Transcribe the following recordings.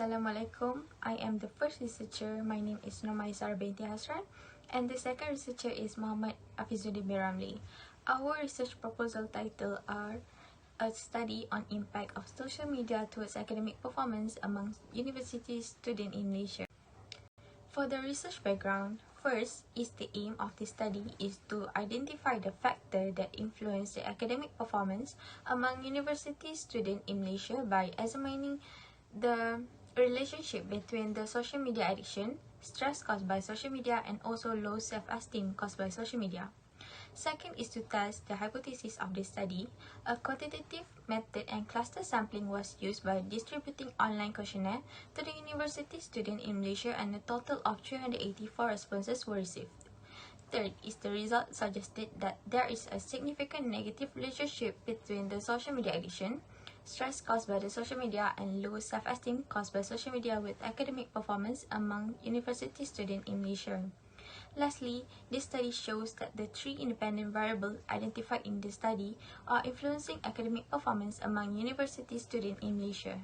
Assalamualaikum. I am the first researcher. My name is Nomaisar binti Hasran, and the second researcher is Muhammad Afizuddin bin Ramli. Our research proposal title are a study on impact of social media towards academic performance among university students in Malaysia. For the research background, first is the aim of the study is to identify the factor that influence the academic performance among university students in Malaysia by examining the relationship between the social media addiction, stress caused by social media, and also low self-esteem caused by social media. Second is to test the hypothesis of the study. A quantitative method and cluster sampling was used by distributing online questionnaire to the university students in Malaysia, and a total of 384 responses were received. Third is the result suggested that there is a significant negative relationship between the social media addiction, stress caused by the social media, and low self-esteem caused by social media with academic performance among university students in Malaysia. Lastly, this study shows that the three independent variables identified in the study are influencing academic performance among university students in Malaysia.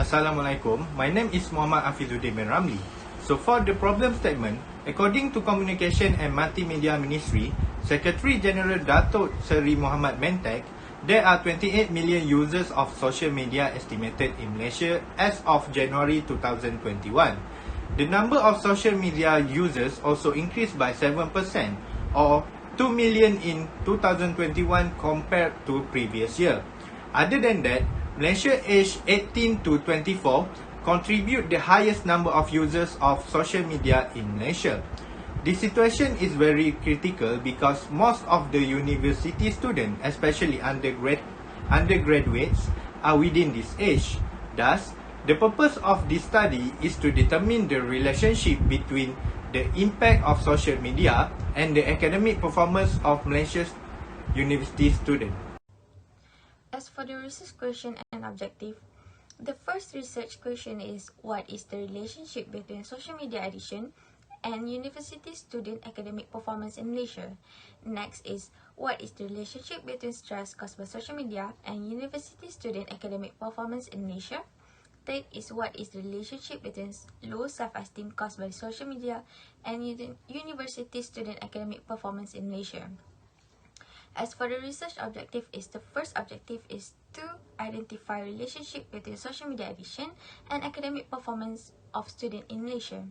Assalamualaikum, my name is Muhammad Afizuddin bin Ramli. So for the problem statement, according to Communication and Multimedia Ministry, Secretary General Datuk Seri Muhammad Mentek, there are 28 million users of social media estimated in Malaysia as of January 2021. The number of social media users also increased by 7% or 2 million in 2021 compared to previous year. Other than that, Malaysia aged 18 to 24 contribute the highest number of users of social media in Malaysia. The situation is very critical because most of the university students, especially undergraduates, are within this age. Thus, the purpose of this study is to determine the relationship between the impact of social media and the academic performance of Malaysia's university students. As for the research question and objective, the first research question is what is the relationship between social media addiction and university student academic performance in Malaysia. Next is what is the relationship between stress caused by social media and university student academic performance in Malaysia. Third is what is the relationship between low self-esteem caused by social media and university student academic performance in Malaysia. As for the research objective, the first objective is to identify relationship between social media addiction and academic performance of students in Malaysia.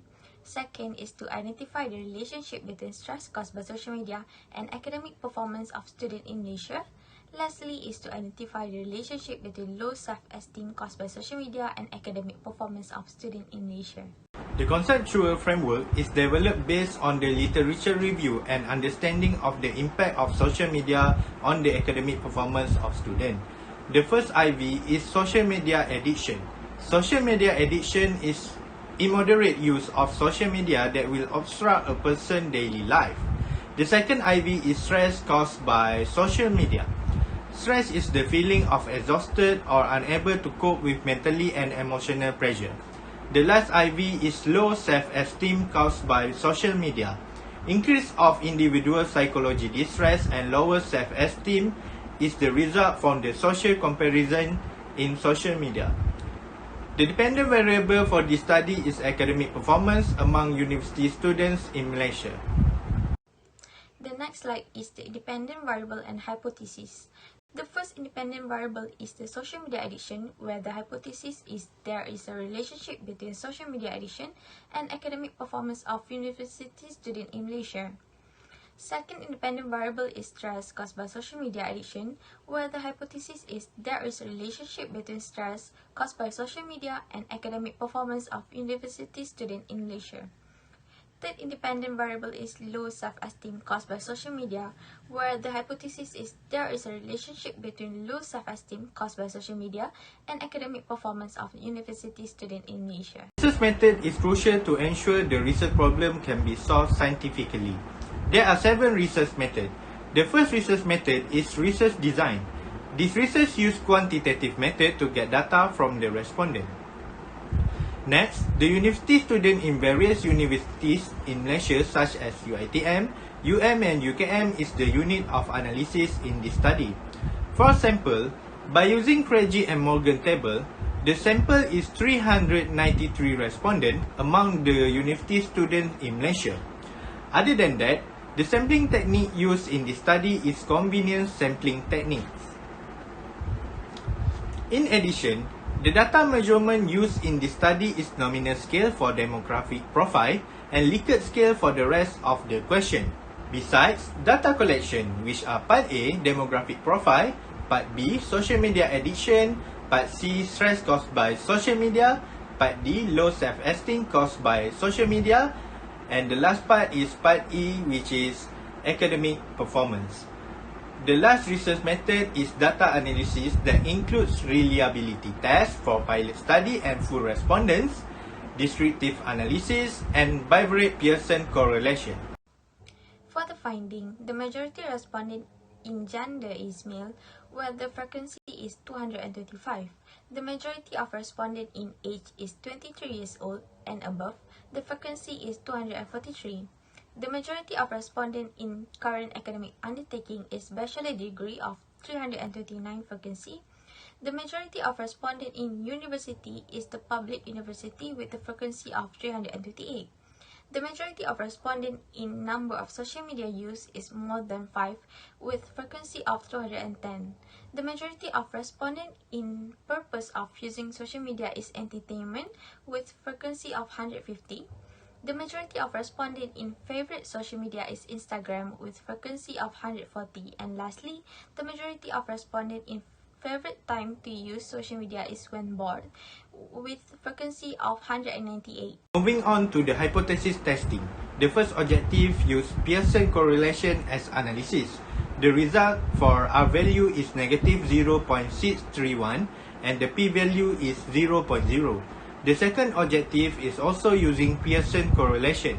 Second is to identify the relationship between stress caused by social media and academic performance of students in Malaysia. Lastly is to identify the relationship between low self-esteem caused by social media and academic performance of students in Malaysia. The conceptual framework is developed based on the literature review and understanding of the impact of social media on the academic performance of students. The first IV is social media addiction. Social media addiction is immoderate use of social media that will obstruct a person's daily life. The second IV is stress caused by social media. Stress is the feeling of exhausted or unable to cope with mentally and emotional pressure. The last IV is low self-esteem caused by social media. Increase of individual psychology distress and lower self-esteem is the result from the social comparison in social media. The dependent variable for this study is academic performance among university students in Malaysia. The next slide is the independent variable and hypothesis. The first independent variable is the social media addiction, where the hypothesis is there is a relationship between social media addiction and academic performance of university students in Malaysia. Second independent variable is stress caused by social media addiction, where the hypothesis is there is a relationship between stress caused by social media and academic performance of university students in Malaysia. Third independent variable is low self-esteem caused by social media, where the hypothesis is there is a relationship between low self-esteem caused by social media and academic performance of university students in Malaysia. Research method is crucial to ensure the research problem can be solved scientifically. There are 7 research methods. The first research method is research design. This research uses quantitative method to get data from the respondent. Next, the university students in various universities in Malaysia such as UiTM, and UKM is the unit of analysis in this study. For example, by using Craigie and Morgan table, The sample is 393 respondents among the university students in Malaysia. Other than that, the sampling technique used in this study is convenience sampling techniques. In addition, the data measurement used in this study is nominal scale for demographic profile and Likert scale for the rest of the question. Besides, data collection, which are Part A, demographic profile, Part B, social media addiction, Part C, stress caused by social media, Part D, low self-esteem caused by social media, and the last part is Part E, which is academic performance. The last research method is data analysis that includes reliability tests for pilot study and full respondents, descriptive analysis, and bivariate Pearson correlation. For the finding, the majority respondent in gender is male, where the frequency is 225. The majority of respondent in age is 23 years old and above. The frequency is 243. The majority of respondent in current academic undertaking is bachelor degree of 329 frequency. The majority of respondent in university is the public university with the frequency of 328. The majority of respondent in number of social media use is more than 5 with frequency of 210. The majority of respondent in purpose of using social media is entertainment with frequency of 150. The majority of respondent in favorite social media is Instagram with frequency of 140. And lastly, the majority of respondent in favorite time to use social media is when bored with frequency of 198. Moving on to the hypothesis testing. The first objective used Pearson correlation as analysis. The result for R value is negative 0.631 and the p-value is 0.0. The second objective is also using Pearson correlation.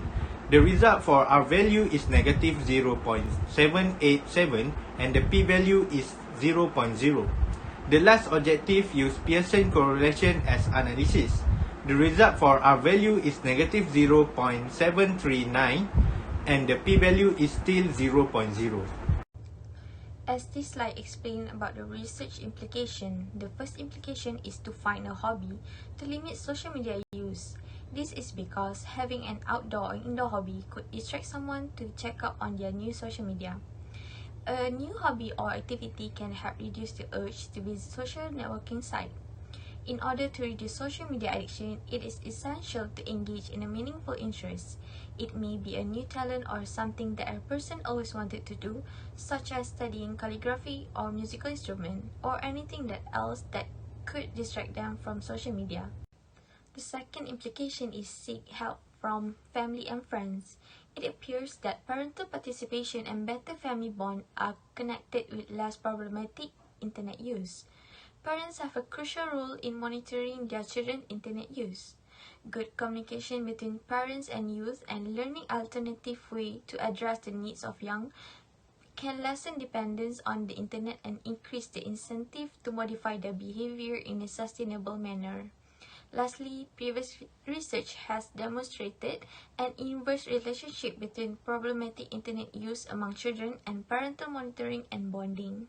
The result for R value is negative 0.787 and the p-value is 0.0. The last objective used Pearson correlation as analysis. The result for R value is negative 0.739 and the p-value is still 0.0. As this slide explains about the research implication, the first implication is to find a hobby to limit social media use. This is because having an outdoor or indoor hobby could distract someone to check up on their new social media. A new hobby or activity can help reduce the urge to visit social networking sites. In order to reduce social media addiction, it is essential to engage in a meaningful interest. It may be a new talent or something that a person always wanted to do, such as studying calligraphy or musical instrument, or anything else that could distract them from social media. The second implication is seek help from family and friends. It appears that parental participation and better family bond are connected with less problematic internet use. Parents have a crucial role in monitoring their children's internet use. Good communication between parents and youth and learning alternative way to address the needs of young can lessen dependence on the internet and increase the incentive to modify their behavior in a sustainable manner. Lastly, previous research has demonstrated an inverse relationship between problematic internet use among children and parental monitoring and bonding.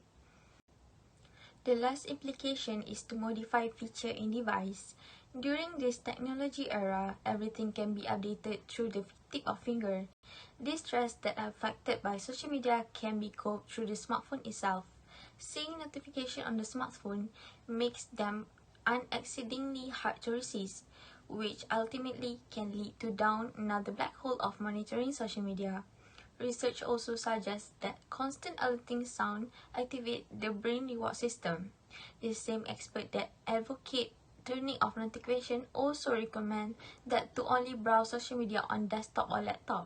The last implication is to modify feature in device. During this technology era, everything can be updated through the tip of finger. These stress that are affected by social media can be coped through the smartphone itself. Seeing notification on the smartphone makes them unexceedingly hard to resist, which ultimately can lead to down another black hole of monitoring social media. Research also suggests that constant alerting sound activate the brain reward system. The same expert that advocate turning off notification also recommend that to only browse social media on desktop or laptop.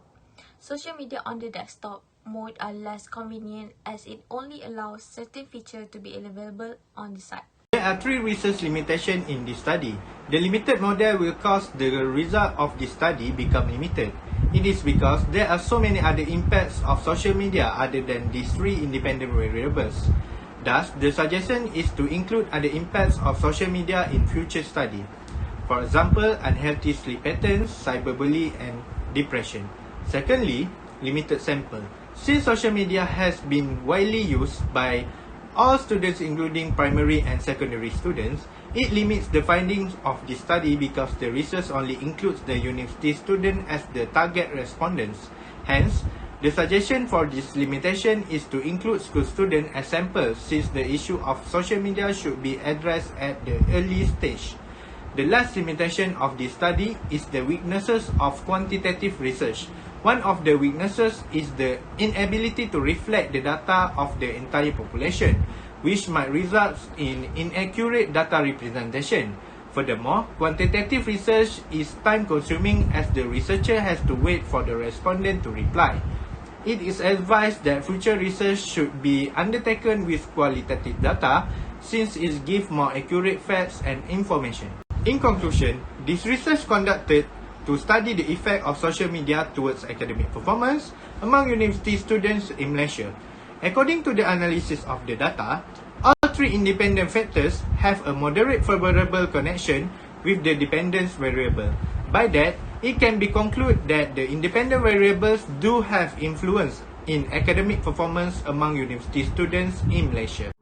Social media on the desktop mode are less convenient as it only allows certain features to be available on the site. There are 3 research limitations in this study. The limited model will cause the result of this study become limited. It is because there are so many other impacts of social media other than these 3 independent variables. Thus, the suggestion is to include other impacts of social media in future study. For example, unhealthy sleep patterns, cyberbullying, and depression. Secondly, limited sample. Since social media has been widely used by all students including primary and secondary students, it limits the findings of the study because the research only includes the university student as the target respondents. Hence, the suggestion for this limitation is to include school students as samples since the issue of social media should be addressed at the early stage. The last limitation of this study is the weaknesses of quantitative research. One of the weaknesses is the inability to reflect the data of the entire population, which might result in inaccurate data representation. Furthermore, quantitative research is time-consuming as the researcher has to wait for the respondent to reply. It is advised that future research should be undertaken with qualitative data since it gives more accurate facts and information. In conclusion, this research conducted to study the effect of social media towards academic performance among university students in Malaysia. According to the analysis of the data, all three independent factors have a moderate favorable connection with the dependence variable. By that, it can be concluded that the independent variables do have influence in academic performance among university students in Malaysia.